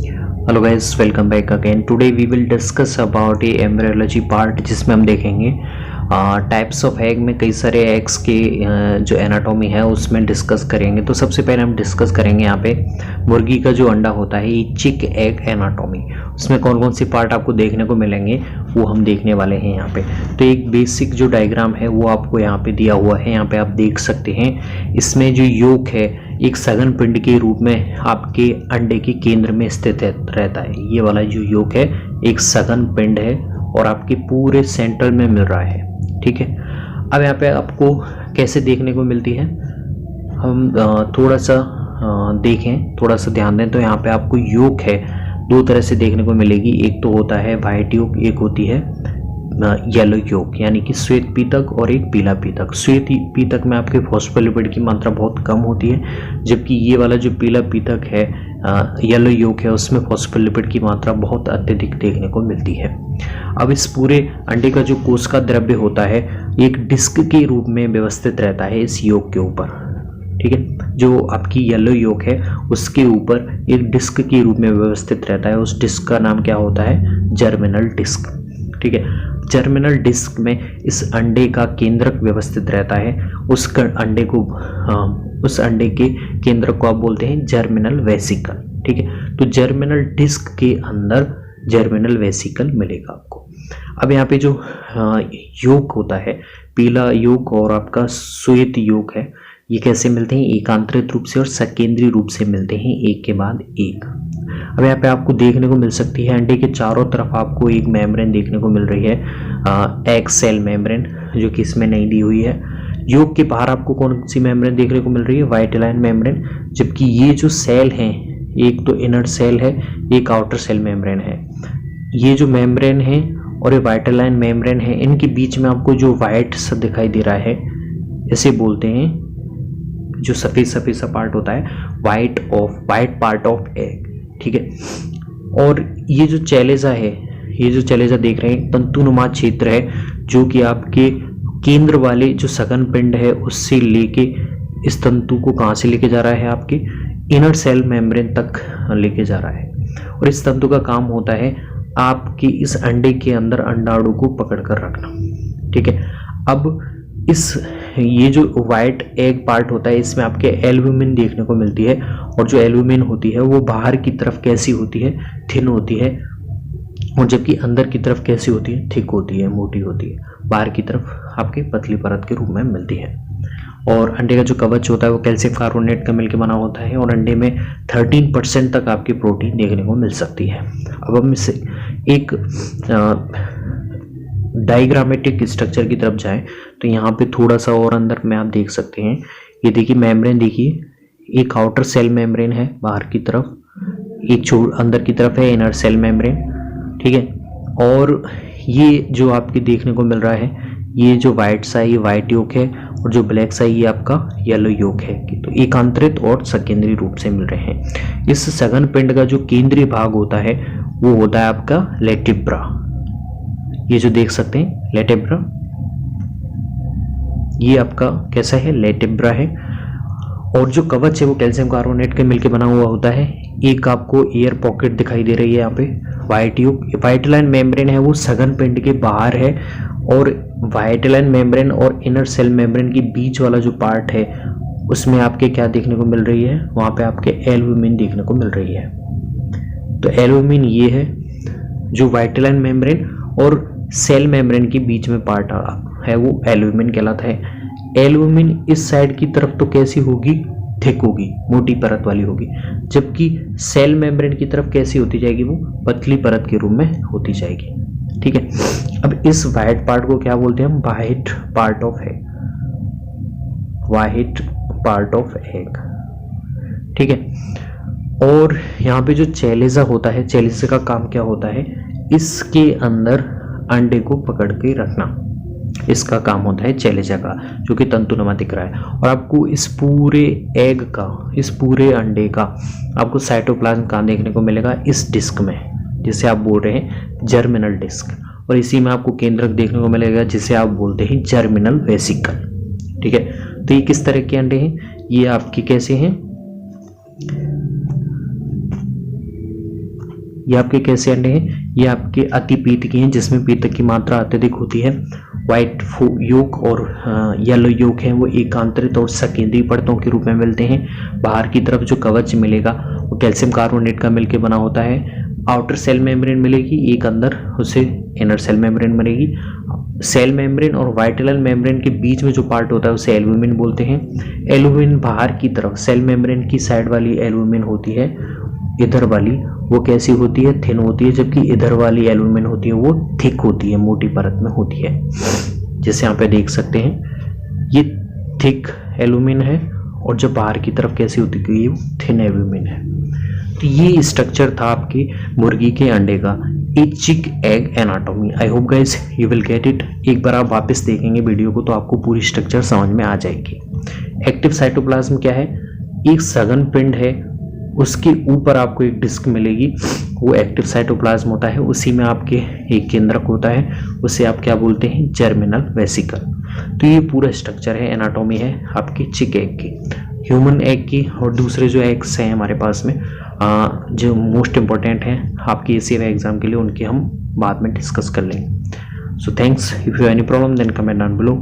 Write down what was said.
Hello guys, welcome back again. Today we will discuss about a embryology part, जिसमें हम देखेंगे types of egg में कई सारे एग्स के जो एनाटॉमी है उसमें डिस्कस करेंगे। तो सबसे पहले हम डिस्कस करेंगे यहाँ पे मुर्गी का जो अंडा होता है, ये चिक एग एनाटॉमी। उसमें कौन कौन सी पार्ट आपको देखने को मिलेंगे वो हम देखने वाले हैं यहाँ पे। तो एक बेसिक जो डायग्राम है वो आपको यहाँ पे दिया हुआ है, यहाँ पे आप देख सकते हैं। इसमें जो योक है एक सघन पिंड के रूप में आपके अंडे के केंद्र में स्थित रहता है। ये वाला जो योक है एक सघन पिंड है और आपके पूरे सेंटर में मिल रहा है, ठीक है। अब यहाँ पे आपको कैसे देखने को मिलती है, हम थोड़ा सा देखें, थोड़ा सा ध्यान दें। तो यहाँ पे आपको योक है दो तरह से देखने को मिलेगी। एक तो होता है वाइट योक, एक होती है येलो योक, यानी कि श्वेत पीतक और एक पीला पीतक। श्वेत पीतक में आपके फॉस्फोलिपिड की मात्रा बहुत कम होती है, जबकि ये वाला जो पीला पीतक है येलो योक है उसमें फॉस्फोलिपिड की मात्रा बहुत अत्यधिक देखने को मिलती है। अब इस पूरे अंडे का जो कोशिका द्रव्य होता है एक डिस्क के रूप में व्यवस्थित रहता है इस योक के ऊपर, ठीक है। जो आपकी येलो योक है उसके ऊपर एक डिस्क के रूप में व्यवस्थित रहता है। उस डिस्क का नाम क्या होता है? जर्मिनल डिस्क, ठीक है। जर्मिनल डिस्क में इस अंडे का केंद्रक व्यवस्थित रहता है। उस अंडे के केंद्रक को आप बोलते हैं जर्मिनल वेसिकल, ठीक है। तो जर्मिनल डिस्क के अंदर जर्मिनल वेसिकल मिलेगा आपको। अब यहाँ पे जो योक होता है, पीला योक और आपका श्वेत योक है, ये कैसे मिलते हैं? एकांतरित रूप से और सकेंद्रीय रूप से मिलते हैं, एक के बाद एक। अब यहाँ पे आपको देखने को मिल सकती है अंडे के चारों तरफ आपको एक मेम्ब्रेन देखने को मिल रही है, एग सेल मेम्ब्रेन, जो कि इसमें नहीं दी हुई है। योक के बाहर आपको कौन सी मेम्ब्रेन देखने को मिल रही है? वाइटलाइन मेम्ब्रेन। जबकि ये जो सेल हैं, एक तो इनर सेल है, एक आउटर सेल मेम्ब्रेन है। ये जो मेम्ब्रेन है और ये वाइटलाइन मेम्ब्रेन है, इनके बीच में आपको जो वाइट सा दिखाई दे रहा है, इसे बोलते हैं, जो सफेद सफेद सा पार्ट होता है, वाइट पार्ट ऑफ एग, ठीक है। और ये जो चैलेजा है, ये जो चैलेजा देख रहे हैं, तंतुनुमा क्षेत्र है, जो कि आपके केंद्र वाले जो सघन पिंड है उससे लेके इस तंतु को कहाँ से लेके जा रहा है? आपके इनर सेल मेम्ब्रेन तक लेके जा रहा है। और इस तंतु का काम होता है आपके इस अंडे के अंदर अंडाणु को पकड़ कर रखना, ठीक है। अब ये जो वाइट एग पार्ट होता है, इसमें आपके एल्ब्यूमिन देखने को मिलती है। और जो एल्ब्यूमिन होती है वो बाहर की तरफ कैसी होती है? थिन होती है। और जबकि अंदर की तरफ कैसी होती है? थिक होती है, मोटी होती है। बाहर की तरफ आपके पतली परत के रूप में मिलती है। और अंडे का जो कवच होता है वो कैल्शियम कार्बोनेट का मिलकर बना होता है। और अंडे में 13% तक आपकी प्रोटीन देखने को मिल सकती है। अब हम इससे एक डायग्रामेटिक स्ट्रक्चर की तरफ जाएं तो यहाँ पे थोड़ा सा और अंदर में आप देख सकते हैं। ये देखिए मेम्ब्रेन, देखिए एक आउटर सेल मेम्ब्रेन है बाहर की तरफ, एक अंदर की तरफ है इनर सेल मेम्ब्रेन, ठीक है। और ये जो आपके देखने को मिल रहा है, ये जो वाइट सा ये वाइट योक है और जो ब्लैक सा ये आपका येलो योक है। तो एकांतरित और सकेंद्रीय रूप से मिल रहे हैं। इस सघन पिंड का जो केंद्रीय भाग होता है वो होता है आपका लेटिब्रा। ये जो देख सकते हैं लेटिब्रा, ये आपका कैसा है? लेटिब्रा है। और जो कवच है वो कैल्शियम कार्बोनेट के मिलकर बना हुआ होता है। एक आपको एयर पॉकेट दिखाई दे रही है यहाँ पे, वाइट योक। वाइटलाइन मेम्ब्रेन है वो सघन पिंड के बाहर है। और वाइटलाइन मेम्ब्रेन और इनर सेल मेम्ब्रेन के बीच वाला जो पार्ट है उसमें आपके क्या देखने को मिल रही है? वहाँ पे आपके एल्ब्यूमिन देखने को मिल रही है। तो एल्ब्यूमिन ये है जो वाइटलाइन मेम्ब्रेन और सेल मेम्ब्रेन के बीच में पार्ट है, वो एल्ब्यूमिन कहलाता है। एल्ब्यूमिन इस साइड की तरफ तो कैसी होगी? थिक होगी, मोटी परत वाली होगी। जबकि सेल मेम्ब्रेन की तरफ कैसी होती जाएगी? वो पतली परत के रूप में होती जाएगी, ठीक है। अब इस वाइट पार्ट को क्या बोलते हैं हम? White part of egg, white part of egg, ठीक है। और यहाँ पे जो चैलेजा होता है, चैलेजा का काम क्या होता है? इसके अंदर अंडे को पकड़ के रखना, इसका काम होता है चैलेजा का, जो कि तंतुनुमा दिख रहा है। और आपको इस पूरे एग का, इस पूरे अंडे का आपको साइटोप्लाज्म कहाँ देखने को मिलेगा? इस डिस्क में, जिसे आप बोल रहे हैं जर्मिनल डिस्क। और इसी में आपको केंद्रक देखने को मिलेगा जिसे आप बोलते हैं जर्मिनल वेसिकल, ठीक है। तो ये किस तरह के अंडे हैं? ये आपके कैसे हैं? ये आपके कैसे अंडे हैं, ये आपके अतिपीत के हैं जिसमें पीतक की मात्रा अत्यधिक होती है। व्हाइट योक और येलो योक है वो एकांतरित और सकेंद्रीय परतों के रूप में मिलते हैं। बाहर की तरफ जो कवच मिलेगा वो कैल्शियम कार्बोनेट का मिलकर बना होता है। आउटर सेल मेम्ब्रेन मिलेगी, एक अंदर उसे इनर सेल मेम्ब्रेन मिलेगी। सेल मेम्ब्रेन और वाइटल मेम्ब्रेन के बीच में जो पार्ट होता है उसे एल्ब्यूमिन बोलते हैं। एल्ब्यूमिन बाहर की तरफ सेल मेम्ब्रेन की साइड वाली एल्ब्यूमिन होती है, इधर वाली वो कैसी होती है, थिन होती है, जबकि इधर वाली एल्ब्यूमिन होती है वो थिक होती है, मोटी परत में होती है। जैसे यहाँ पे देख सकते हैं ये थिक एल्ब्यूमिन है और जब बाहर की तरफ कैसी होती है ये थिन एल्ब्यूमिन है। तो ये स्ट्रक्चर था आपकी मुर्गी के अंडे का, ए चिक egg anatomy. I hope guys you will get it. एक बार आप वापस देखेंगे वीडियो को तो आपको पूरी स्ट्रक्चर समझ में आ जाएगी। एक्टिव साइटोप्लाज्म क्या है, एक सघन पिंड है, उसके ऊपर आपको एक डिस्क मिलेगी, वो एक्टिव साइटोप्लाज्म होता है। उसी में आपके एक केंद्रक होता है, उसे आप क्या बोलते हैं, जर्मिनल वेसिकल। तो ये पूरा स्ट्रक्चर है, एनाटॉमी है आपके चिक एग की, ह्यूमन एग की। और दूसरे जो एग्स हैं हमारे पास में जो मोस्ट इंपॉर्टेंट हैं आपके ACF एग्जाम के लिए, उनकी हम बाद में डिस्कस कर लेंगे। So thanks. If you any problem then comment down below.